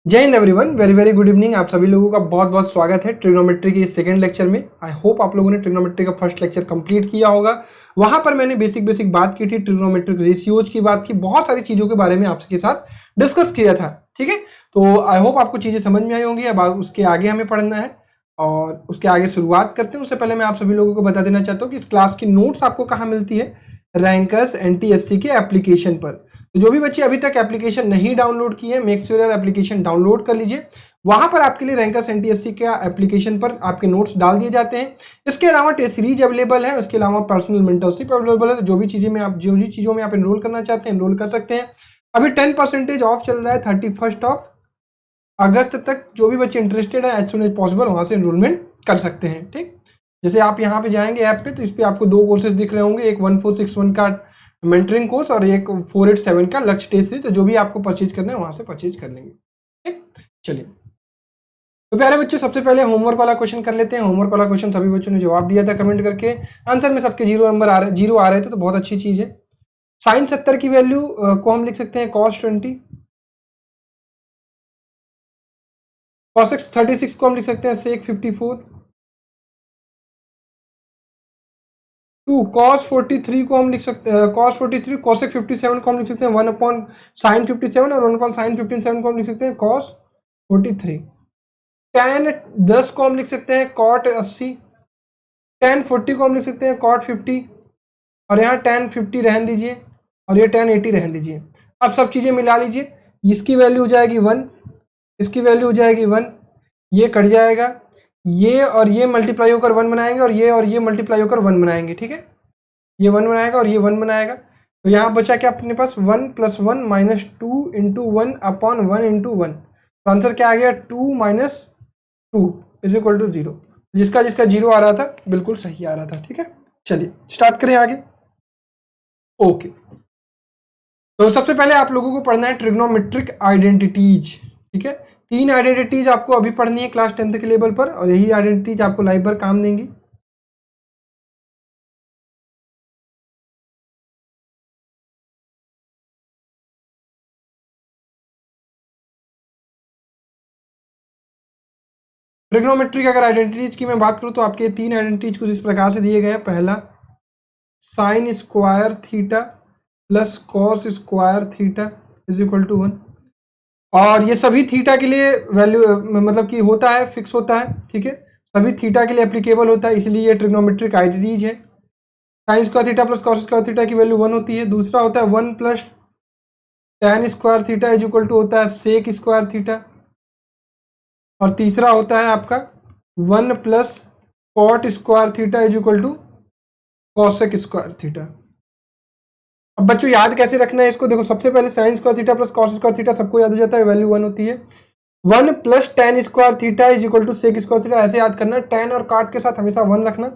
जय Hind everyone, very very good evening. आप सभी लोगों का बहुत बहुत स्वागत है ट्रिग्नोमेट्री के सेकंड लेक्चर में। आई होप आप लोगों ने ट्रिग्नोमेट्री का फर्स्ट लेक्चर कंप्लीट किया होगा। वहां पर मैंने बेसिक बात की थी, ट्रिग्नोमेट्रिक रेशियोज की बात की, बहुत सारी चीजों के बारे में आपके साथ डिस्कस किया था। ठीक है, तो आई होप आपको चीजें समझ में आई होंगी। अब उसके आगे हमें पढ़ना है और उसके आगे शुरुआत करते हैं। उससे पहले मैं आप सभी लोगों को बता देना चाहता हूँ कि इस क्लास की नोट्स आपको कहाँ मिलती है, रैंकर्स एनटीएससी के एप्लीकेशन पर। तो जो भी बच्चे अभी तक एप्लीकेशन नहीं डाउनलोड किए, मेक श्योर एप्लीकेशन डाउनलोड कर लीजिए। वहां पर आपके लिए रैंकर्स एनटीएससी के एप्लीकेशन पर आपके नोट्स डाल दिए जाते हैं। इसके अलावा टेस्ट सीरीज अवेलेबल है, उसके अलावा पर्सनल मेंटरशिप अवेलेबल है। तो जो भी चीजों में आप एनरोल करना चाहते हैं एनरोल कर सकते हैं। अभी 10% ऑफ चल रहा है 31 अगस्त तक। जो भी बच्चे इंटरेस्टेड है एज सुन एज पॉसिबल वहां से एनरोलमेंट कर सकते हैं। ठीक, जैसे आप यहाँ पे जाएंगे ऐप पे तो इस पे आपको दो कोर्सेज दिख रहे होंगे, एक 1461 का मेंटरिंग कोर्स और एक 487 का लक्ष्य टेस्ट सीरीज। तो जो भी आपको परचेज करना है वहां से परचेज कर लेंगे। ठीक, चलिए तो प्यारे बच्चों, सबसे पहले होमवर्क वाला क्वेश्चन कर लेते हैं। होमवर्क वाला क्वेश्चन सभी बच्चों ने जवाब दिया था कमेंट करके। आंसर में सबके 0 आ रहे थे, तो बहुत अच्छी चीज है। साइन 70 की वैल्यू को हम लिख सकते हैं cos 20, cos 36 को हम लिख सकते हैं sec 54, cos 43 को हम लिख सकते हैं cos 43, cosec 57 को हम लिख सकते हैं 1 अपॉन साइन 57 और 1 अपॉन साइन 57 को हम लिख सकते हैं cos 43। tan 10 को हम लिख सकते हैं cot 80, tan 40 को हम लिख सकते हैं cot 50 और यहाँ tan 50 रहने दीजिए और ये tan 80 रहने दीजिए। अब सब चीजें मिला लीजिए, इसकी वैल्यू हो जाएगी 1, इसकी वैल्यू हो जाएगी 1, ये कट जाएगा, ये और ये मल्टीप्लाई होकर 1 बनाएंगे और ये मल्टीप्लाई होकर 1 बनाएंगे। ठीक है, ये 1 बनाएगा और ये 1 बनाएगा। तो यहाँ बचा क्या अपने पास 1 + 1 माइनस 2 इंटू 1 अपॉन 1 इंटू 1। तो आंसर क्या आ गया 2 - 2 इज इक्वल टू 0। जिसका जिसका 0 आ रहा था बिल्कुल सही आ रहा था। ठीक है, चलिए स्टार्ट करें आगे। ओके, तो सबसे पहले आप लोगों को पढ़ना है ट्रिग्नोमेट्रिक आइडेंटिटीज। ठीक है, 3 आइडेंटिटीज आपको अभी पढ़नी है क्लास 10th के लेवल पर और यही आइडेंटिटीज आपको लाइफ भर काम देंगी। ट्रिग्नोमेट्री की अगर आइडेंटिटीज की मैं बात करूं तो आपके 3 आइडेंटिटीज कुछ इस प्रकार से दिए गए हैं। पहला sine square theta plus cos square theta is equal to 1, और ये सभी थीटा के लिए वैल्यू मतलब कि होता है, फिक्स होता है। ठीक है, सभी थीटा के लिए एप्लीकेबल होता है, इसलिए ये ट्रिग्नोमेट्रिक आइडेंटिटीज है। Sine square theta plus cos square theta की वैल्यू 1 होती है। दूसरा होता है 1 + tan square theta is equal to होता है सेक स्क्वायर थीटा, और तीसरा होता है आपका 1 + cot square theta is equal to cosec square theta. अब बच्चों याद कैसे रखना है इसको, देखो सबसे पहले sign square theta plus cos square theta सबको याद हो जाता है, वैल्यू 1 होती है। 1 + tan square theta is equal to sec square theta, ऐसे याद करना, tan और काट के साथ हमेशा 1 रखना।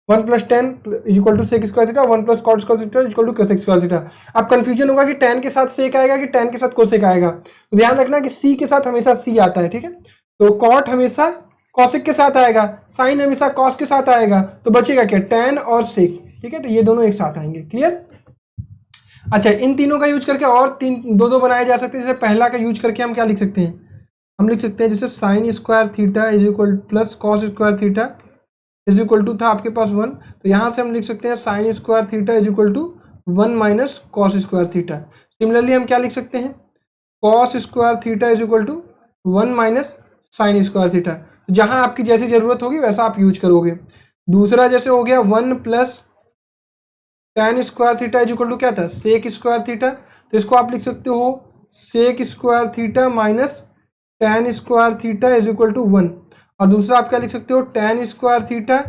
1 + tan is equal to sec square theta, 1 + cot square theta is equal to cosec square theta. अब कंफ्यूजन होगा कि tan के साथ सेक आएगा कि tan के साथ कोसेक आएगा, तो ध्यान रखना कि c के साथ हमेशा c आता है। ठीक है, तो कॉट हमेशा कॉसेक के साथ आएगा, साइन हमेशा कॉस के साथ आएगा, तो बचेगा क्या tan और सेक। ठीक है, तो ये दोनों एक साथ आएंगे। क्लियर? अच्छा, इन तीनों का यूज करके और दो बनाए जा सकते हैं। जैसे पहला का यूज करके हम क्या लिख सकते हैं, हम लिख सकते हैं जैसे sine square theta is equal plus cos square theta is equal to था आपके पास 1, तो यहाँ से हम लिख सकते हैं sine square theta is equal to 1 - cos square theta. Similarly हम क्या लिख सकते हैं, cos square theta is equal to 1 - sine square theta. जहाँ आपकी जैसी जरूरत होगी वैसा आप यूज करोगे। दूसरा जैसे हो गया 1 + tan square theta is equal to क्या था, सेक स्क्वायर थीटा, तो इसको आप लिख सकते हो sec square theta minus tan square theta is equal to 1, और दूसरा आप क्या लिख सकते हो tan square theta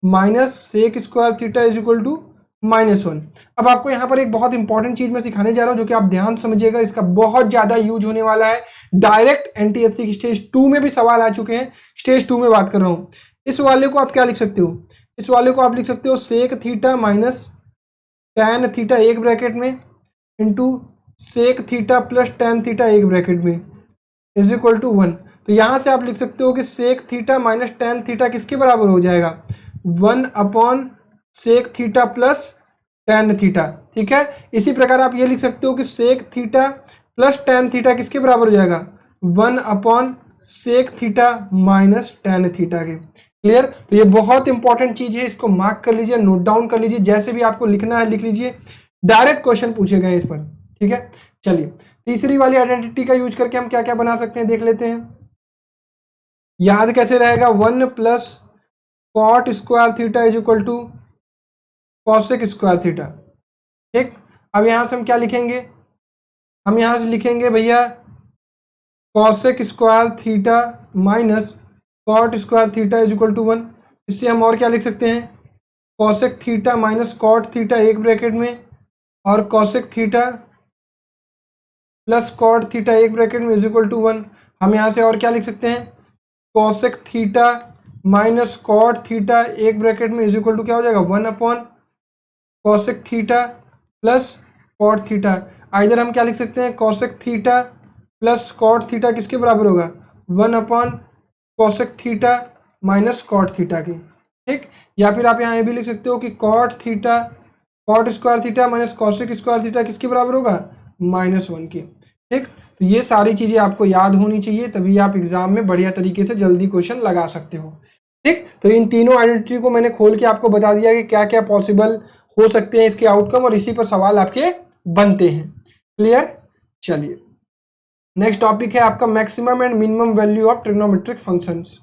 minus sec square theta is equal to -1। अब आपको यहाँ पर एक बहुत इंपॉर्टेंट चीज मैं सिखाने जा रहा हूँ जो कि आप ध्यान समझिएगा, इसका बहुत ज्यादा यूज होने वाला है। डायरेक्ट एनटीएससी की स्टेज 2 में भी सवाल आ चुके हैं, स्टेज 2 में बात कर रहा हूँ। इस वाले को आप क्या लिख सकते हो, इस वाले को आप लिख सकते हो sec theta minus tan theta एक ब्रैकेट में into sec theta plus tan theta एक ब्रैकेट में इज इक्वल टू 1। तो यहाँ से आप लिख सकते हो कि sec theta minus tan theta किसके बराबर हो जाएगा, 1 upon sec theta plus tan theta. ठीक है, इसी प्रकार आप ये लिख सकते हो कि sec theta plus tan theta किसके बराबर हो जाएगा, 1 upon sec theta minus tan theta के। क्लियर? तो ये बहुत इंपॉर्टेंट चीज है, इसको मार्क कर लीजिए, नोट डाउन कर लीजिए, जैसे भी आपको लिखना है लिख लीजिए, डायरेक्ट क्वेश्चन पूछे गए इस पर। ठीक है, चलिए तीसरी वाली आइडेंटिटी का यूज करके हम क्या क्या बना सकते हैं देख लेते हैं। याद कैसे रहेगा, 1 plus cot square theta is equal to cosec square theta. ठीक, अब यहां से हम क्या लिखेंगे, हम यहां से लिखेंगे भैया cosec square theta minus cot square theta is equal to 1। इससे हम और क्या लिख सकते हैं, cosec theta minus cot theta एक ब्रैकेट में, और cosec theta plus cot theta एक ब्रैकेट में इज इक्वल टू 1। हम यहाँ से और क्या लिख सकते हैं, cosec theta minus cot theta एक ब्रैकेट में इज इक्वल टू क्या हो जाएगा, 1 upon cosec theta plus cot theta. इधर हम क्या लिख सकते हैं, cosec theta plus cot theta किसके बराबर होगा, 1 upon cosec theta minus cot theta की। ठीक, या फिर आप यहाँ ये भी लिख सकते हो कि cot theta cot square theta minus cosec square theta किसके बराबर होगा, -1 की। ठीक, तो ये सारी चीज़ें आपको याद होनी चाहिए, तभी आप एग्जाम में बढ़िया तरीके से जल्दी क्वेश्चन लगा सकते हो। ठीक, तो इन तीनों आइडेंटिटी को मैंने खोल के आपको बता दिया कि क्या क्या पॉसिबल हो सकते हैं इसके आउटकम, और इसी पर सवाल आपके बनते हैं। क्लियर? चलिए नेक्स्ट टॉपिक है आपका maximum and minimum value of trigonometric functions.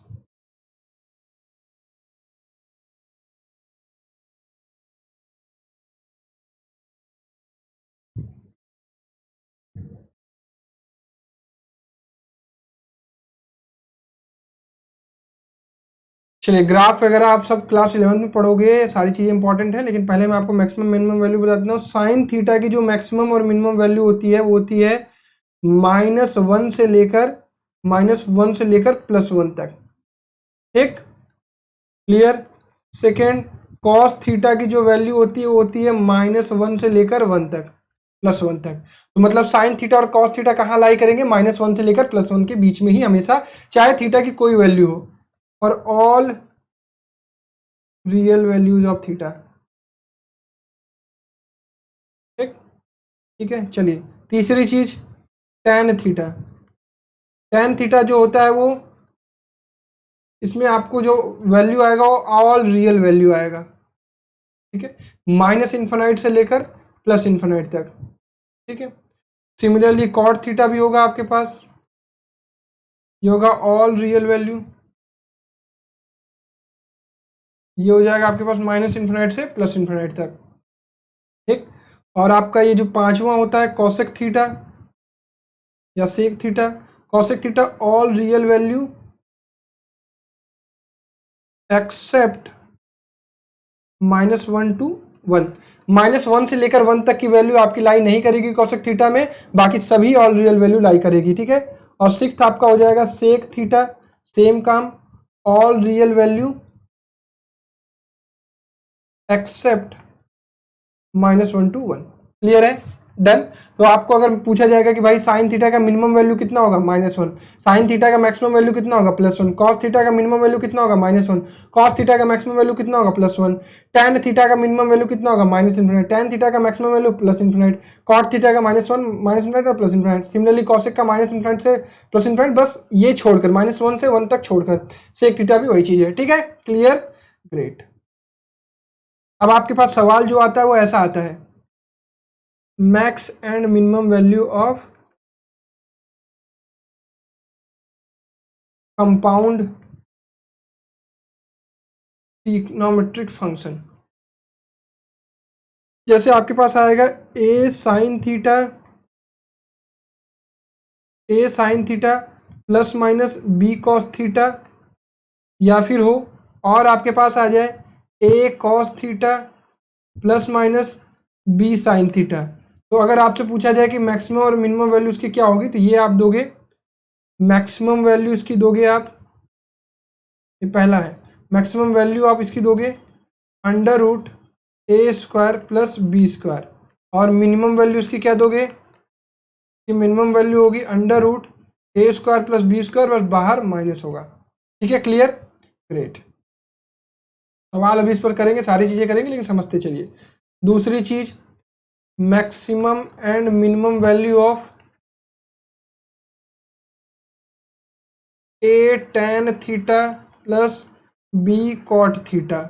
चलिए ग्राफ वगैरह आप सब क्लास 11 में पढ़ोगे, सारी चीज़ें इंपॉर्टेंट है, लेकिन पहले मैं आपको मैक्सिमम मिनिमम वैल्यू बता देता हूँ। साइन थीटा की जो मैक्सिमम और मिनिमम वैल्यू होती है वो होती है -1 से लेकर -1 से लेकर +1 तक। ठीक, क्लियर? सेकेंड, कॉस थीटा की जो वैल्यू होती है वो होती है -1 से लेकर 1 तक, +1 तक। तो मतलब साइन थीटा और कॉस थीटा कहाँ लाई करेंगे, -1 से लेकर +1 के बीच में ही हमेशा, चाहे थीटा की कोई वैल्यू हो, और all real values of theta. ठीक, ठीक है, चलिए तीसरी चीज tan थीटा। tan थीटा जो होता है वो, इसमें आपको जो वैल्यू आएगा वो ऑल रियल वैल्यू आएगा। ठीक है, -∞ से लेकर +∞ तक। ठीक है, सिमिलरली कॉट थीटा भी होगा आपके पास, ये होगा ऑल रियल वैल्यू, ये हो जाएगा आपके पास -∞ से +∞ तक। ठीक, और आपका ये जो पांचवा होता है कॉसेक थीटा या sec theta, cosec theta all real value except -1 to 1। -1 से लेकर 1 तक की वैल्यू आपकी लाई नहीं करेगी कॉसेक थीटा में, बाकी सभी ऑल रियल वैल्यू लाई करेगी। ठीक है, और सिक्स्थ आपका हो जाएगा सेक थीटा, सेम काम, all real value except -1 to 1। Clear है? डन। तो आपको अगर पूछा जाएगा कि भाई साइन थीटा का मिनिमम वैल्यू कितना होगा, -1, साइन थीटा का मैक्सिमम वैल्यू कितना होगा, +1, कॉस थीटा का मिनिमम वैल्यू कितना होगा, -1, कॉस थीटा का मैक्सिमम वैल्यू कितना होगा, +1, tan थीटा का मिनिमम वैल्यू कितना होगा, -∞, tan थीटा का मैक्सिमम वैल्यू +∞, कॉट थीटा का -1 -∞ और +∞, सिमिलरली कॉसेक का -∞ से +∞, बस ये छोड़कर -1 से 1 तक छोड़कर, सेक थीटा भी वही चीज है। ठीक है, क्लियर? ग्रेट। अब आपके पास सवाल जो आता है वो ऐसा आता है, max and minimum value of compound trigonometric function. जैसे आपके पास आएगा a sign theta plus minus b cos theta, या फिर हो और आपके पास आ जाए a cos theta plus minus b sine theta. तो अगर आपसे पूछा जाए कि मैक्सिमम और मिनिमम वैल्यू इसकी क्या होगी, तो ये आप दोगे, मैक्सिमम वैल्यू इसकी दोगे आप, ये पहला है, मैक्सिमम वैल्यू आप इसकी दोगे √a² प्लस b², और मिनिमम वैल्यू इसकी क्या दोगे, कि मिनिमम वैल्यू होगी √a² प्लस b², बस बाहर माइनस होगा। ठीक है, क्लियर? ग्रेट। सवाल अभी इस पर करेंगे, सारी चीज़ें करेंगे, लेकिन समझते चलिए। दूसरी चीज, maximum and minimum value of A tan theta plus B cot theta.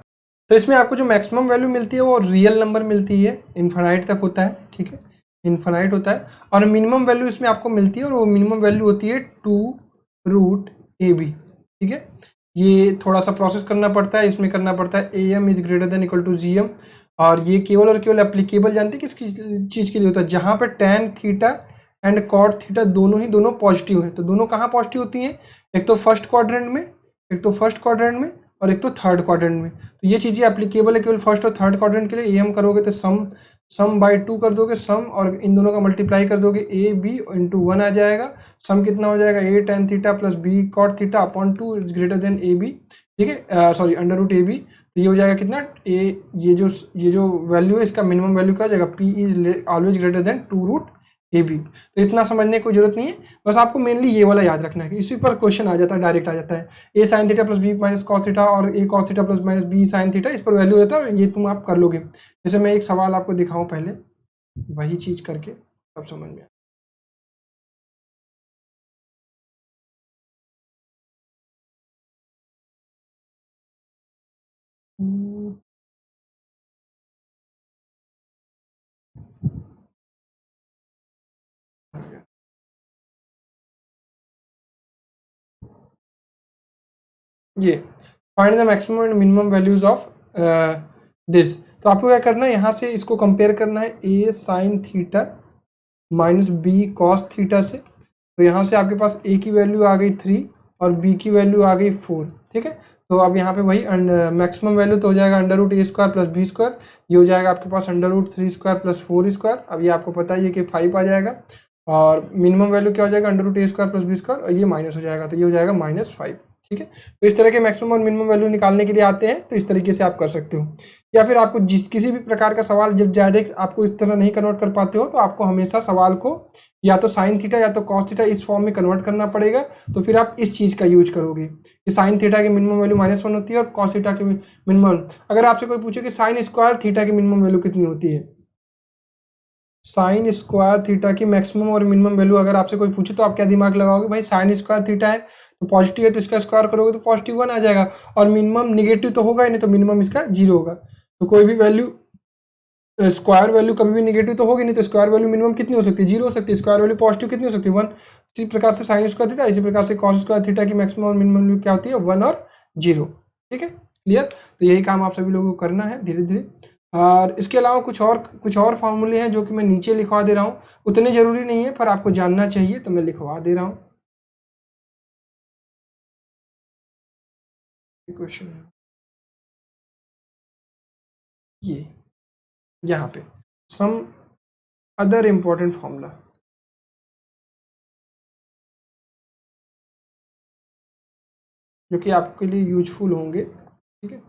तो इसमें आपको जो मैक्सिमम वैल्यू मिलती है वो रियल नंबर मिलती है, इन्फानाइट तक होता है, ठीक है, इन्फानाइट होता है। और मिनिमम वैल्यू इसमें आपको मिलती है और वो मिनिमम वैल्यू होती है 2√AB, ठीक है। ये थोड़ा सा प्रोसेस करना पड़ता है, इसमें करना पड़ता है AM is greater than equal to GM। और ये केवल और केवल एप्लीकेबल जानते हैं किस चीज़ के लिए होता है, जहाँ पे tan theta and cot theta दोनों पॉजिटिव है। तो दोनों कहाँ पॉजिटिव होती हैं, एक तो फर्स्ट क्वाड्रेंट में, एक तो फर्स्ट क्वाड्रेंट में और एक तो थर्ड क्वाड्रेंट में। तो ये चीज़ें एप्लीकेबल है केवल फर्स्ट और थर्ड क्वाड्रेंट के लिए। ये हम करोगे तो सम बाई 2 कर दोगे, सम और इन दोनों का मल्टीप्लाई कर दोगे, ए बी इंटू 1 आ जाएगा। सम कितना हो जाएगा, a tan theta plus B cot theta upon 2 is greater than a b, ठीक है, सॉरी √AB। तो ये हो जाएगा कितना, ये जो वैल्यू है इसका मिनिमम वैल्यू क्या हो जाएगा, P is always greater than 2√AB। तो इतना समझने की जरूरत नहीं है, बस आपको मेनली ये वाला याद रखना है कि इसी पर क्वेश्चन आ जाता है, डायरेक्ट आ जाता है। A sine theta plus b minus cos theta और a cos theta plus minus b sine theta, इस पर वैल्यू होता है, ये तुम आप कर लोगे। जैसे मैं एक सवाल आपको दिखाऊं पहले, वही चीज करके तब समझ में आए। ये find the maximum and minimum values of this. तो आपको क्या करना है, यहाँ से इसको कंपेयर करना है a sine theta minus b cos theta से। तो यहाँ से आपके पास ए की वैल्यू आ गई 3 और बी की वैल्यू आ गई 4, ठीक है। तो अब यहाँ पे वही मैक्सिमम वैल्यू तो हो जाएगा √A² प्लस B², ये हो जाएगा आपके पास √3² प्लस 4²। अब ये आपको पता ही है कि 5 आ जाएगा। और मिनिमम वैल्यू क्या हो जाएगा, √A² प्लस B², और ये माइनस हो जाएगा, तो ये हो जाएगा -5, ठीक है। तो इस तरह के मैक्सिमम और मिनिमम वैल्यू निकालने के लिए आते हैं, तो इस तरीके से आप कर सकते हो। या फिर आपको किसी भी प्रकार का सवाल जब डायरेक्ट आपको इस तरह नहीं कन्वर्ट कर पाते हो, तो आपको हमेशा सवाल को या तो साइन थीटा या तो कॉस थीटा इस फॉर्म में कन्वर्ट करना पड़ेगा। तो फिर आप इस चीज़ का यूज करोगे कि साइन थीटा की मिनिमम वैल्यू -1 होती है और कॉस थीटा की मिनिमम। अगर आपसे कोई पूछे कि साइन स्क्वायर थीटा की मिनिमम वैल्यू कितनी होती है, साइन स्क्वायर थीटा की मैक्सिमम और मिनिमम वैल्यू अगर आपसे कोई पूछे, तो आप क्या दिमाग लगाओगे, भाई साइन स्क्वायर थीटा है तो पॉजिटिव है, तो इसका स्क्वायर करोगे तो +1 आ जाएगा। और मिनिमम निगेटिव तो होगा ही नहीं, तो मिनिमम इसका 0 होगा। तो कोई भी वैल्यू स्क्वायर वैल्यू कभी भी निगेटिव तो होगी नहीं, तो स्क्वायर वैल्यू मिनिमम कितनी हो सकती है, 0 हो सकती है। स्क्वायर वैल्यू पॉजिटिव कितनी हो सकती है, 1। इसी प्रकार से साइन स्क्वायर थीटा, इसी प्रकार से कॉस स्क्वायर थीटा की मैक्सिमम और मिनिमम वैल्यू क्या होती है, 1 और 0, ठीक है, क्लियर। तो यही काम आप सभी लोगों को करना है धीरे धीरे। और इसके अलावा कुछ और फार्मूले हैं जो कि मैं नीचे लिखवा दे रहा हूँ, उतने जरूरी नहीं है पर आपको जानना चाहिए, तो मैं लिखवा दे रहा हूँ। क्वेश्चन है ये, यहाँ पे सम अदर इम्पोर्टेंट फार्मूला जो कि आपके लिए यूजफुल होंगे, ठीक है।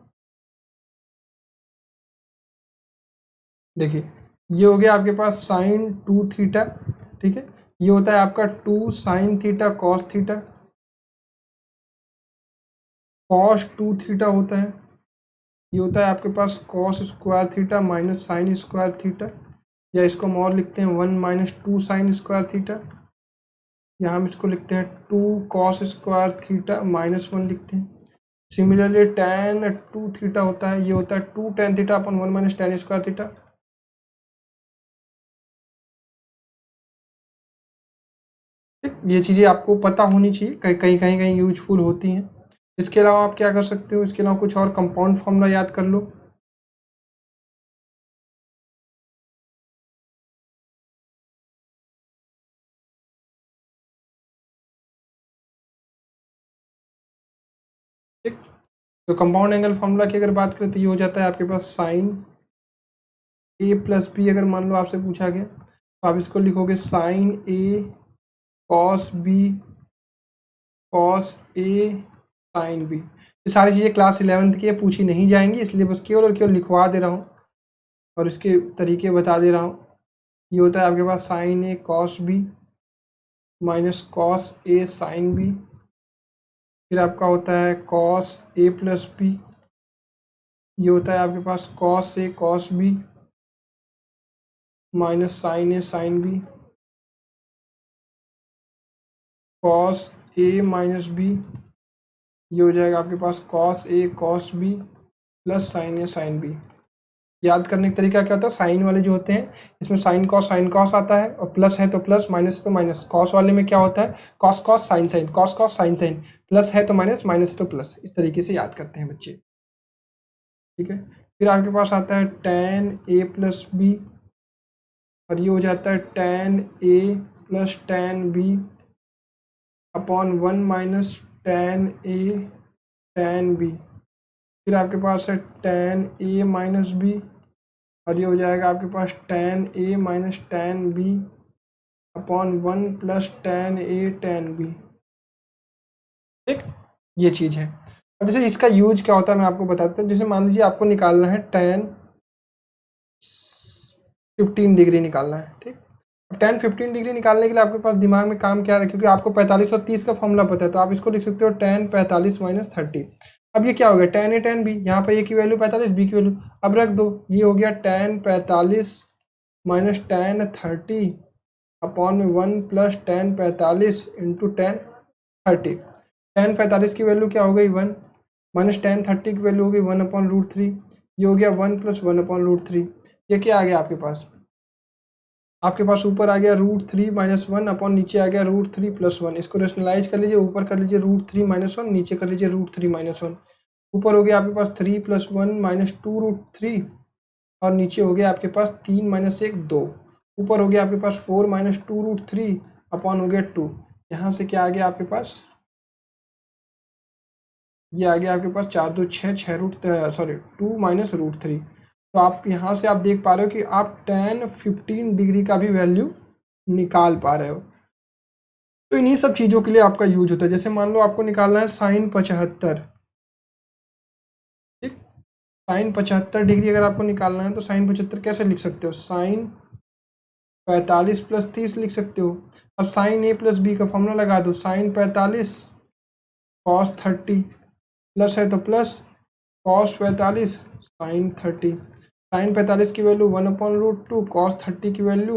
देखिए, ये हो गया आपके पास साइन 2 थीटा, ठीक है। ये होता है आपका 2 sine theta cos theta, cos 2 theta होता है। ये होता है आपके पास cos square theta minus sine square theta, या इसको हम और लिखते हैं 1 - 2 साइन स्क्वायर थीटा। यहाँ हम इसको लिखते हैं 2 कॉस स्क्वायर थीटा -1 लिखते हैं। सिमिलरली tan 2 थीटा होता है, ये होता है 2 tan थीटा अपन 1 - tan स्क्वायर थीटा। ये चीज़ें आपको पता होनी चाहिए, कहीं यूजफुल होती हैं। इसके अलावा आप क्या कर सकते हो, इसके अलावा कुछ और कंपाउंड फॉर्मूला याद कर लो। ठीक, तो कंपाउंड एंगल फॉर्मूला की अगर बात करें तो ये हो जाता है आपके पास साइन ए प्लस बी। अगर मान लो आपसे पूछा गया तो आप इसको लिखोगे sign A cos B cos A sine B. ये सारी चीज़ें क्लास 11th की पूछी नहीं जाएंगी, इसलिए बस केवल और केवल लिखवा दे रहा हूँ और इसके तरीके बता दे रहा हूँ। ये होता है आपके पास sign A cos B minus cos A sine B. फिर आपका होता है कॉस ए प्लस बी। ये होता है आपके पास cos A cos B minus sign A sine B, cos A minus B, ये हो जाएगा आपके पास cos A cos B plus sign A sine B. याद करने का तरीका क्या होता है, साइन वाले जो होते हैं इसमें साइन कॉस आता है, और प्लस है तो प्लस, माइनस है तो माइनस। कॉस वाले में क्या होता है, cos cos sine sine, cos cos sine sine, plus है तो माइनस, माइनस है तो प्लस। इस तरीके से याद करते हैं बच्चे, ठीक है। फिर आपके पास आता है tan a प्लस बी, और ये हो जाता है tan a plus tan b upon 1 minus tan a tan b। फिर आपके पास है tan a माइनस बी, और ये हो जाएगा आपके पास tan a minus tan b upon 1 plus tan a tan b। ठीक, ये चीज़ है। अब जैसे इसका यूज क्या होता है मैं आपको बताता हूँ। जैसे मान लीजिए आपको निकालना है tan 15 डिग्री निकालना है, ठीक। अब tan 15 डिग्री निकालने के लिए आपके पास दिमाग में काम क्या है, क्योंकि आपको 45 और 30 का फॉर्मूला पता है, तो आप इसको लिख सकते हो tan 45 माइनस 30। अब ये क्या हो गया, tan a tan b, यहाँ पर ए की वैल्यू 45, बी की वैल्यू अब रख दो, ये हो गया tan 45 माइनस tan 30 अपॉन में 1 plus tan 45 into tan 30। tan 45 की वैल्यू क्या हो गई 1, माइनस tan 30 की वैल्यू हो गई 1 अपॉन रूट 3, ये हो गया 1 प्लस 1 अपॉन रूट 3। ये क्या आ गया आपके पास ऊपर आ गया रूट 3 माइनस 1 अपॉन नीचे आ गया रूट 3 प्लस 1। इसको रेशनलाइज कर लीजिए, ऊपर कर लीजिए रूट 3 माइनस 1, नीचे कर लीजिए रूट 3 माइनस 1। ऊपर हो गया आपके पास 3 प्लस 1 माइनस 2 रूट 3, और नीचे हो गया आपके पास 3 माइनस 1 2। ऊपर हो गया आपके पास 4 माइनस 2 रूट 3 अपॉन हो गया 2। यहाँ से क्या आ गया आपके पास, ये आ गया आपके पास 4 2 6 6 रूट 2 माइनस रूट 3। तो आप यहाँ से आप देख पा रहे हो कि आप tan 15 डिग्री का भी वैल्यू निकाल पा रहे हो। तो इन्हीं सब चीज़ों के लिए आपका यूज होता है। जैसे मान लो आपको निकालना है sin 75, ठीक। sin 75 डिग्री अगर आपको निकालना है तो sin 75 कैसे लिख सकते हो, sin 45 प्लस 30 लिख सकते हो। अब sin a प्लस बी का फॉर्मूला लगा दो, sin 45 cos 30 प्लस है तो प्लस cos 45 sin 30। sin 45 की वैल्यू 1 अपॉन रूट 2, cos 30 की वैल्यू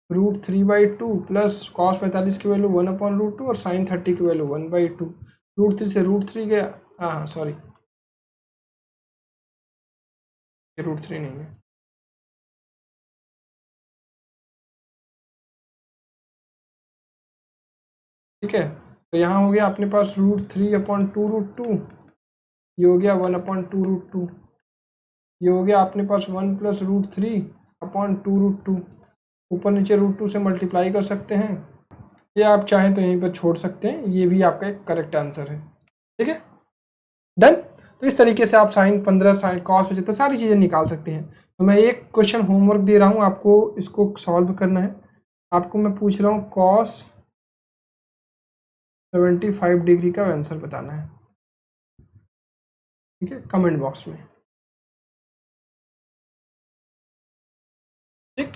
रूट 3/2 प्लस cos 45 की वैल्यू 1 अपॉन रूट 2 और sin 30 की वैल्यू 1/2। रूट 3 से रूट 3 गया, हाँ सॉरी रूट 3 नहीं है, ठीक है। तो यहाँ हो गया अपने पास रूट 3 अपॉन 2 रूट 2, ये हो गया 1 अपॉन 2 रूट 2, ये हो गया अपने पास 1 प्लस रूट 3 अपॉन 2 रूट 2। ऊपर नीचे रूट 2 से मल्टीप्लाई कर सकते हैं, या आप चाहें तो यहीं पर छोड़ सकते हैं, ये भी आपका एक करेक्ट आंसर है, ठीक है। डन। तो इस तरीके से आप sin 15 sin cos 75 सारी चीज़ें निकाल सकते हैं। तो मैं एक क्वेश्चन होमवर्क दे रहा हूँ आपको, इसको सॉल्व करना है। आपको मैं पूछ रहा हूँ cos 75 डिग्री का आंसर बताना है, ठीक है, कमेंट बॉक्स में, ठीक।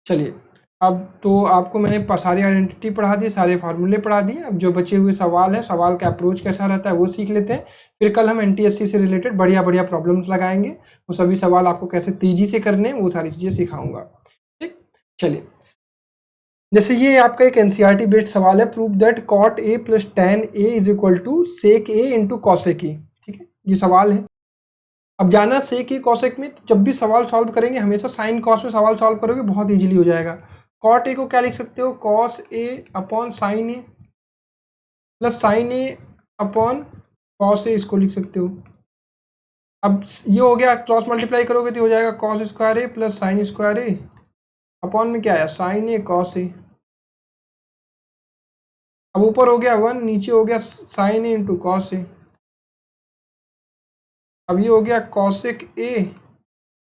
चलिए, अब तो आपको मैंने सारी आइडेंटिटी पढ़ा दी, सारे फार्मूले पढ़ा दिए। अब जो बचे हुए सवाल है, सवाल का अप्रोच कैसा रहता है वो सीख लेते हैं। फिर कल हम NTSC से रिलेटेड बढ़िया बढ़िया प्रॉब्लम्स लगाएंगे, वो सभी सवाल आपको कैसे तेजी से करने हैं वो सारी चीज़ें सिखाऊंगा, ठीक। चलिए, जैसे ये आपका एक NCERT बेस्ड सवाल है, prove that cot a plus tan a is equal to sec a into cosec a, ठीक है, ये सवाल है। अब जाना sec a cosec में, तो जब भी सवाल सॉल्व करेंगे हमेशा साइन कॉस में सवाल सॉल्व करोगे, बहुत इजीली हो जाएगा। cot a को क्या लिख सकते हो, cos a upon sine a plus sign a upon cos a, इसको लिख सकते हो। अब ये हो गया, क्रॉस मल्टीप्लाई करोगे तो हो जाएगा cos square a plus sine square a upon में क्या आया साइन a cos a। अब ऊपर हो गया 1, नीचे हो गया sign A into cos A. अब ये हो गया कॉसेक ए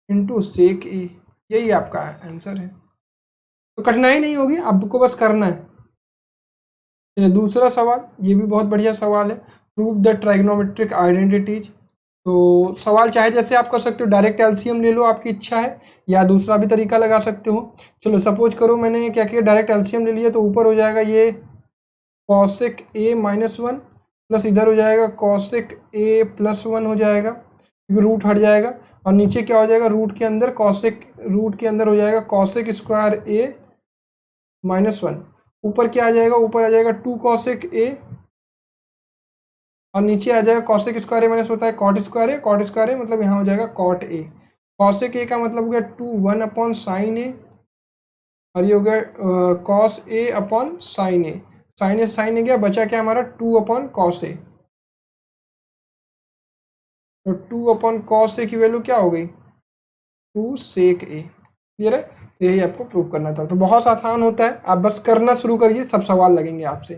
इंटू सेक ए, यही आपका आंसर है। तो कठिनाई नहीं होगी, आपको बस करना है। चलिए दूसरा सवाल, ये भी बहुत बढ़िया सवाल है, प्रूव द ट्राइग्नोमेट्रिक आइडेंटिटीज। तो सवाल चाहे जैसे आप कर सकते हो, डायरेक्ट LCM ले लो, आपकी इच्छा है, या दूसरा भी तरीका लगा सकते हो। चलो सपोज करो मैंने क्या किया, डायरेक्ट LCM ले लिया, तो ऊपर हो जाएगा ये कॉसेक ए माइनस 1 प्लस इधर हो जाएगा कॉसेक ए प्लस 1 हो जाएगा, क्योंकि रूट हट जाएगा, और नीचे क्या हो जाएगा रूट के अंदर कॉसेक, रूट के अंदर हो जाएगा कॉसेक स्क्वायर ए माइनस 1। ऊपर क्या आ जाएगा, ऊपर आ जाएगा 2 cosec a और नीचे आ जाएगा cosec स्क्वायर ए माइनस होता है कॉट स्क्वायर ए, कॉट स्क्वायर ए मतलब यहाँ हो जाएगा कॉट ए। cosec a का मतलब हो गया 1 अपॉन साइन ए और ये हो गया cos A upon sine A, sign ए गया, बचा क्या हमारा 2 अपॉन कॉस ए। तो 2 अपॉन कॉस ए की वैल्यू क्या हो गई 2 सेक ए। क्लियर है, तो यही आपको प्रूव करना था। तो बहुत आसान होता है, आप बस करना शुरू करिए, सब सवाल लगेंगे आपसे।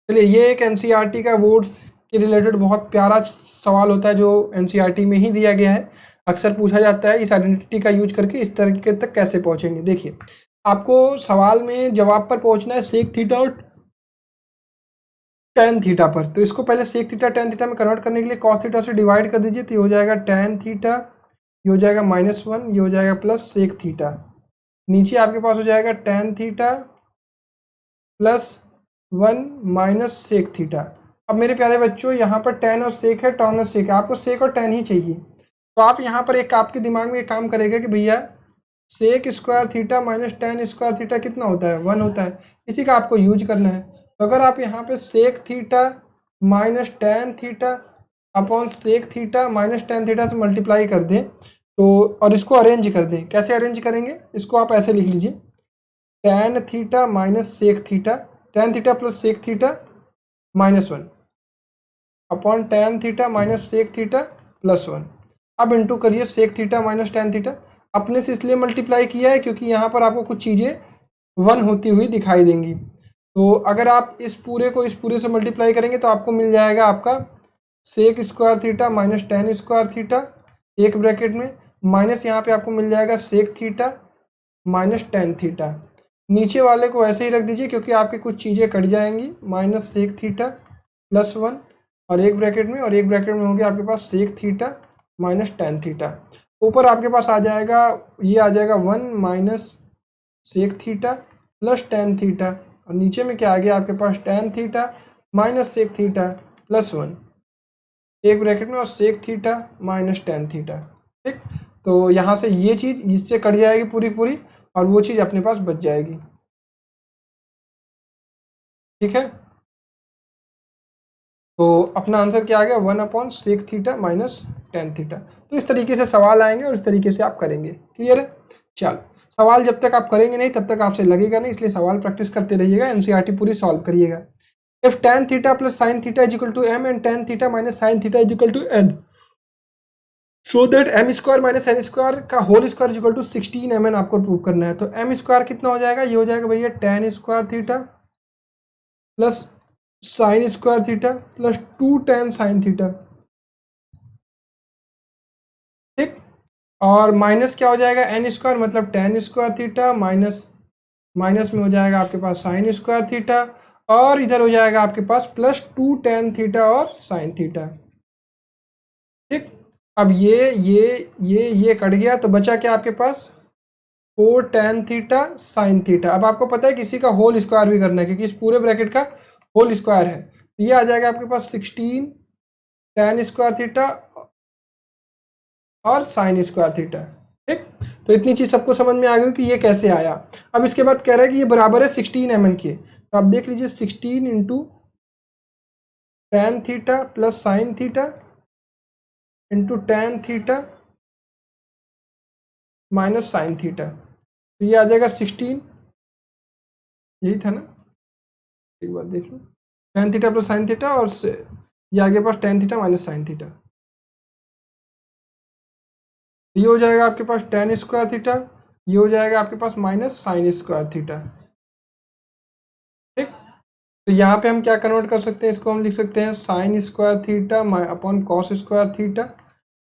चलिए, ये एक एनसीईआरटी का बोर्ड्स के रिलेटेड बहुत प्यारा सवाल होता है जो एनसीईआरटी में ही दिया गया है। अक्सर पूछा जाता है इस आइडेंटिटी का यूज करके इस तरीके तक कैसे पहुंचेंगे। देखिए, आपको सवाल में जवाब पर पहुंचना है सेक थीटा और टेन थीटा पर। तो इसको पहले सेक थीटा टेन थीटा में कन्वर्ट करने के लिए कॉस थीटा से डिवाइड कर दीजिए, तो ये हो जाएगा टेन थीटा, ये हो जाएगा -1, ये हो जाएगा प्लस सेक थीटा। नीचे आपके पास हो जाएगा tan theta +1 minus sec theta. अब मेरे प्यारे बच्चों, यहाँ पर टेन और सेक है, टॉन और सेक है, आपको सेक और टेन ही चाहिए। तो आप यहाँ पर एक आपके दिमाग में एक काम करेगा कि भैया sec square theta minus tan square theta कितना होता है 1 होता है, इसी का आपको यूज करना है। तो अगर आप यहाँ पे sec theta minus tan theta upon sec theta minus tan theta से मल्टीप्लाई कर दें तो, और इसको अरेंज कर दें, कैसे अरेंज करेंगे, इसको आप ऐसे लिख लीजिए tan theta minus sec theta, tan theta plus sec theta -1 upon tan theta minus sec theta +1। अब इंटू करिए sec theta minus tan theta. अपने से इसलिए मल्टीप्लाई किया है क्योंकि यहाँ पर आपको कुछ चीज़ें 1 होती हुई दिखाई देंगी। तो अगर आप इस पूरे को इस पूरे से मल्टीप्लाई करेंगे तो आपको मिल जाएगा आपका sec square theta minus tan square theta, एक ब्रैकेट में माइनस यहाँ पे आपको मिल जाएगा sec theta minus tan theta. नीचे वाले को ऐसे ही रख दीजिए क्योंकि आपकी कुछ चीज़ें कट जाएंगी, माइनस सेक थीटा +1 और एक ब्रैकेट में, और एक ब्रैकेट में हो गया आपके पास sec theta minus tan theta. ऊपर आपके पास आ जाएगा, ये आ जाएगा 1 minus sec theta plus tan theta, और नीचे में क्या आ गया आपके पास tan theta minus sec theta +1, एक ब्रैकेट में, और sec theta minus tan theta. ठीक, तो यहाँ से ये चीज़ इससे कट जाएगी पूरी पूरी और वो चीज़ अपने पास बच जाएगी। ठीक है, तो अपना आंसर क्या आ गया 1 upon sec theta minus tan theta. तो इस तरीके से सवाल आएंगे और इस तरीके से आप करेंगे। क्लियर है, चलो सवाल जब तक आप करेंगे नहीं तब तक आपसे लगेगा नहीं, इसलिए सवाल प्रैक्टिस करते रहिएगा, एनसीईआरटी पूरी सॉल्व करिएगा। If tan theta plus sine theta is equal to m and tan theta minus sine theta is equal to n, so that m square minus n square का whole square is equal to 16mn आपको prove करना है। तो m square कितना हो जाएगा, ये हो जाएगा भैया tan square theta plus sine square theta plus 2 tan sine theta. ठीक, और माइनस क्या हो जाएगा n स्क्वायर मतलब tan square theta minus minus में हो जाएगा आपके पास साइन स्क्वायर थीटा, और इधर हो जाएगा आपके पास प्लस 2 tan थीटा और साइन थीटा। ठीक, अब ये कट गया तो बचा क्या आपके पास 4 tan थीटा साइन थीटा। अब आपको पता है कि इसी का होल स्क्वायर भी करना है क्योंकि इस पूरे ब्रैकेट का होल स्क्वायर है, तो ये आ जाएगा आपके पास 16 tan स्क्वायर थीटा और साइन स्क्वायर थीटा। ठीक, तो इतनी चीज सबको समझ में आ गई कि ये कैसे आया। अब इसके बाद कह रहा है कि ये बराबर है 16mn के, तो आप देख लीजिए 16 into tan theta plus sine theta into tan theta minus sine theta, तो ये आ जाएगा 16, यही था ना, एक बार देख लो, tan theta plus sine theta और ये आगे पास tan theta minus sine theta, ये हो जाएगा आपके पास tan स्क्वायर थीटा, ये हो जाएगा आपके पास माइनस साइन स्क्वायर थीटा। ठीक, तो यहाँ पे हम क्या कन्वर्ट कर सकते हैं, इसको हम लिख सकते हैं sine square theta upon cos square theta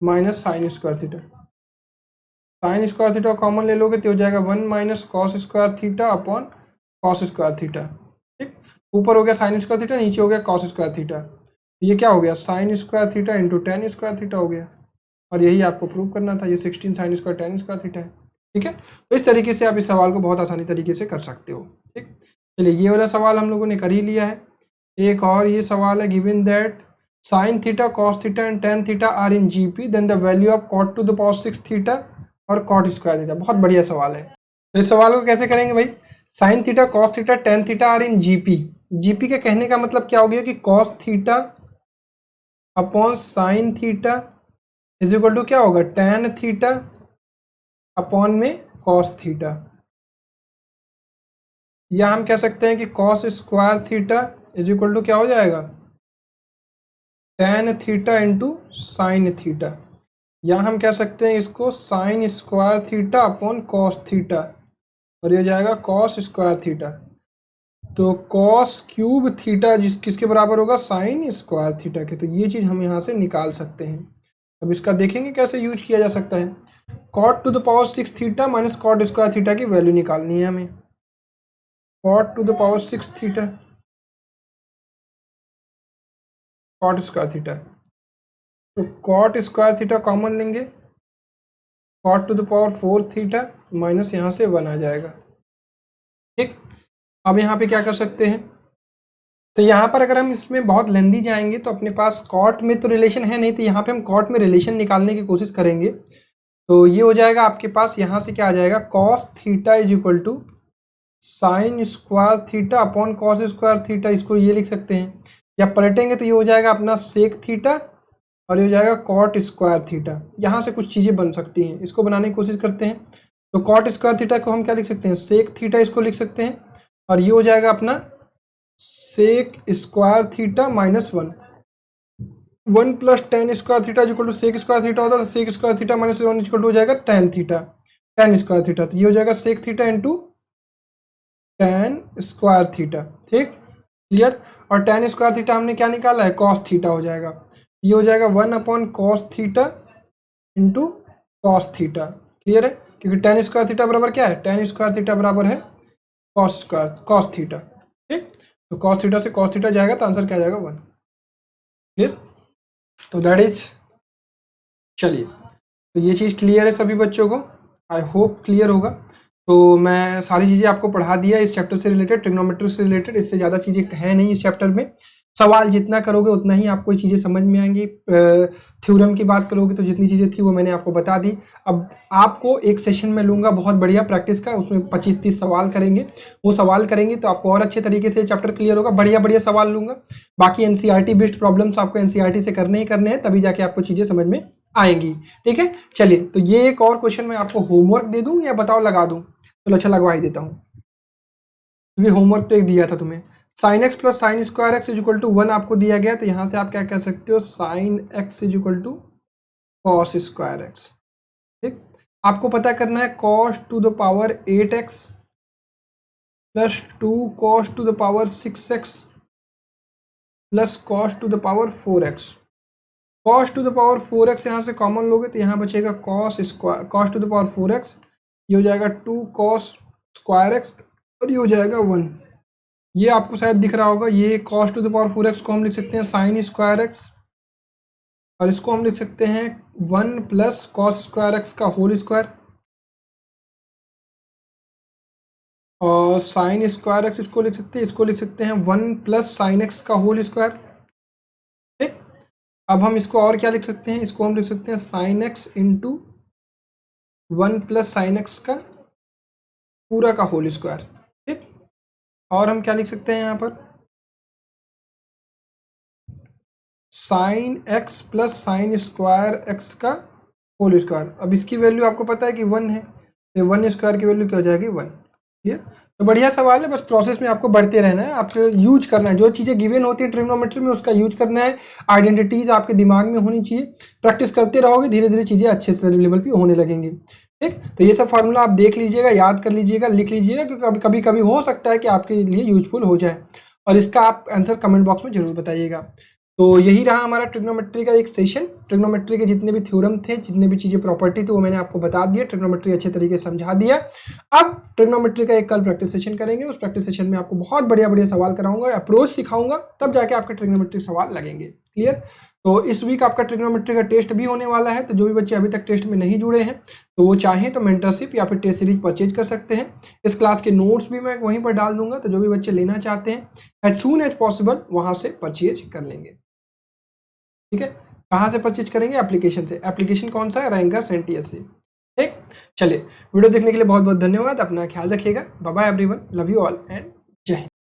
minus sine square theta. Sign square theta common ले लोगे तो हो जाएगा 1 minus cos square theta upon cos square theta. ठीक, ऊपर हो गया साइन स्क्वायर थीटा, नीचे हो गया कॉस स्क्वायर थीटा, ये क्या हो गया sign square theta into tan square theta हो गया, और यही आपको प्रूव करना था, ये 16 sine square ten square theta है। ठीक है, तो इस तरीके से आप इस सवाल को बहुत आसानी तरीके से कर सकते हो। ठीक, चलिए ये वाला सवाल हम लोगों ने कर ही लिया है। एक और ये सवाल है, given that sine theta cos theta and tan theta are in GP then the value of cot to the power 6 theta और कॉट स्क्वायर थीटा। बहुत बढ़िया सवाल है। तो इस सवाल को कैसे करेंगे भाई, sine theta cos theta tan theta are in GP. GP के कहने का मतलब क्या हो गया कि cos theta upon sine theta is equal to क्या होगा, टेन थीटा अपॉन में कॉस थीटा, या हम कह सकते हैं कि cos square theta is equal to क्या हो जाएगा, tan theta into sine theta, या हम कह सकते हैं इसको sine square theta upon cos theta, और ये हो जाएगा कॉस स्क्वायर थीटा। तो कॉस क्यूब थीटा किसके बराबर होगा, साइन स्क्वायर थीटा के। तो ये चीज़ हम यहाँ से निकाल सकते हैं। अब इसका देखेंगे कैसे यूज किया जा सकता है। Cot to the power 6 theta minus cot square theta की वैल्यू निकालनी है हमें। Cot to the power 6 theta cot square theta, तो कॉट स्क्वायर थीटा कॉमन लेंगे, cot to the power 4 theta minus यहाँ से 1 आ जाएगा। ठीक, अब यहाँ पे क्या कर सकते हैं, तो यहाँ पर अगर हम इसमें बहुत लेंदी जाएंगे तो अपने पास कॉट में तो रिलेशन है नहीं, तो यहाँ पे हम कॉट में रिलेशन निकालने की कोशिश करेंगे। तो ये हो जाएगा आपके पास, यहाँ से क्या आ जाएगा, cos theta is equal to sine square theta upon cos square theta, इसको ये लिख सकते हैं। या पलटेंगे तो ये हो जाएगा अपना सेक थीटा और ये हो जाएगा कॉट स्क्वायर थीटा। यहाँ से कुछ चीज़ें बन सकती हैं, इसको बनाने की कोशिश करते हैं। तो कॉट स्क्वायर थीटा को हम क्या लिख सकते हैं, सेक थीटा इसको लिख सकते हैं, और ये हो जाएगा अपना sec square theta minus 1 plus tan square theta equal to sec square theta होता है, तो sec square theta minus 1 equal to हो जाएगा tan theta, tan square theta. तो ये हो जाएगा sec theta into tan square theta. ठीक, क्लियर। और टेन स्क्वायर थीटा हमने क्या निकाला है, कॉस थीटा हो जाएगा। ये हो जाएगा 1 upon cos theta into cos theta. Clear है, क्योंकि टेन स्क्वायर थीटा बराबर क्या है, टेन स्क्वायर थीटा बराबर है कॉस स्क्वायर कॉस थीटा। ठीक, तो कॉस थीटा से कॉस थीटा जाएगा तो आंसर क्या जाएगा 1। क्लियर, तो दैट इज, चलिए तो ये चीज़ क्लियर है सभी बच्चों को, आई होप क्लियर होगा। तो मैं सारी चीज़ें आपको पढ़ा दिया इस चैप्टर से रिलेटेड, ट्रिग्नोमेट्री से रिलेटेड। इससे ज़्यादा चीज़ें है नहीं इस चैप्टर में। सवाल जितना करोगे उतना ही आपको चीज़ें समझ में आएंगी। थ्योरम की बात करोगे तो जितनी चीज़ें थी वो मैंने आपको बता दी। अब आपको एक सेशन में लूँगा बहुत बढ़िया प्रैक्टिस का, उसमें 25-30 सवाल करेंगे। वो सवाल करेंगे तो आपको और अच्छे तरीके से चैप्टर क्लियर होगा। बढ़िया बढ़िया सवाल लूँगा। बाकी एनसीईआरटी बेस्ड प्रॉब्लम्स आपको एनसीईआरटी से करने ही करने हैं, तभी जाके आपको चीज़ें समझ में आएंगी। ठीक है, चलिए तो ये एक और क्वेश्चन मैं आपको होमवर्क दे दूं या बताओ लगा दूं। चलो अच्छा लगवा ही देता हूं, क्योंकि होमवर्क तो एक दिया था तुम्हें। Sine x plus sine square x is equal to 1 आपको दिया गया, तो यहां से आप क्या कह सकते हो, sine x is equal to cos square x. ठीक, आपको पता करना है cos to the power 8x plus 2 cos to the power 6x plus cos to the power 4x। Cos to the power 4x यहाँ से कॉमन लोगे तो यहाँ बचेगा cos square, cos to the power 4x, ये हो जाएगा 2 कॉस स्क्वायर एक्स, और ये हो जाएगा 1। ये आपको शायद दिख रहा होगा, ये cos to the power 4x को हम लिख सकते हैं साइन स्क्वायर एक्स, और इसको हम लिख सकते हैं 1 प्लस कॉस स्क्वायर एक्स का होल स्क्वायर, और साइन स्क्वायर एक्स इसको लिख सकते हैं, इसको लिख सकते हैं 1 प्लस साइन एक्स का होल स्क्वायर। ठीक, अब हम इसको और क्या लिख सकते हैं, इसको हम लिख सकते हैं sine x into 1 plus sine x का पूरा का होल स्क्वायर। ठीक, और हम क्या लिख सकते हैं यहाँ पर, sign x plus sine square x का होल स्क्वायर। अब इसकी वैल्यू आपको पता है कि 1 है, तो 1 स्क्वायर की वैल्यू क्या हो जाएगी, 1। क्लियर, तो बढ़िया सवाल है, बस प्रोसेस में आपको बढ़ते रहना है, आपको यूज करना है। जो चीज़ें गिवन होती है ट्रिग्नोमेट्री में उसका यूज करना है। आइडेंटिटीज आपके दिमाग में होनी चाहिए। प्रैक्टिस करते रहोगे, धीरे धीरे चीज़ें अच्छे से लेवल पे होने लगेंगी। ठीक, तो ये सब फार्मूला आप देख लीजिएगा, याद कर लीजिएगा, लिख लीजिएगा, क्योंकि कभी कभी हो सकता है कि आपके लिए यूजफुल हो जाए। और इसका आप आंसर कमेंट बॉक्स में जरूर बताइएगा। तो यही रहा हमारा ट्रिग्नोमेट्री का एक सेशन। ट्रिग्नोमेट्री के जितने भी थ्योरम थे, जितने भी चीज़ें प्रॉपर्टी थी, वो मैंने आपको बता दिया। ट्रिग्नोमेट्री अच्छे तरीके से समझा दिया। अब ट्रिग्नोमेट्री का एक कल प्रैक्टिस सेशन करेंगे। उस प्रैक्टिस सेशन में आपको बहुत बढ़िया बढ़िया सवाल कराऊंगा, अप्रोच सिखाऊंगा, तब जाके आपके ट्रिग्नोमेट्री सवाल लगेंगे। क्लियर, तो इस वीक आपका ट्रिग्नोमेट्री का टेस्ट भी होने वाला है। तो जो भी बच्चे अभी तक टेस्ट में नहीं जुड़े हैं तो वो चाहें तो मेंटरशिप या फिर टेस्ट सीरीज परचेज कर सकते हैं। इस क्लास के नोट्स भी मैं वहीं पर डाल दूंगा, तो जो भी बच्चे लेना चाहते हैं एज सून एज पॉसिबल वहाँ से परचेज कर लेंगे। ठीक है, कहाँ से परचेज करेंगे, एप्लीकेशन से। एप्लीकेशन कौन सा है, रैंकर्स NTSC। ठीक, चलिए वीडियो देखने के लिए बहुत बहुत धन्यवाद, अपना ख्याल रखिएगा, bye bye everyone, love you all and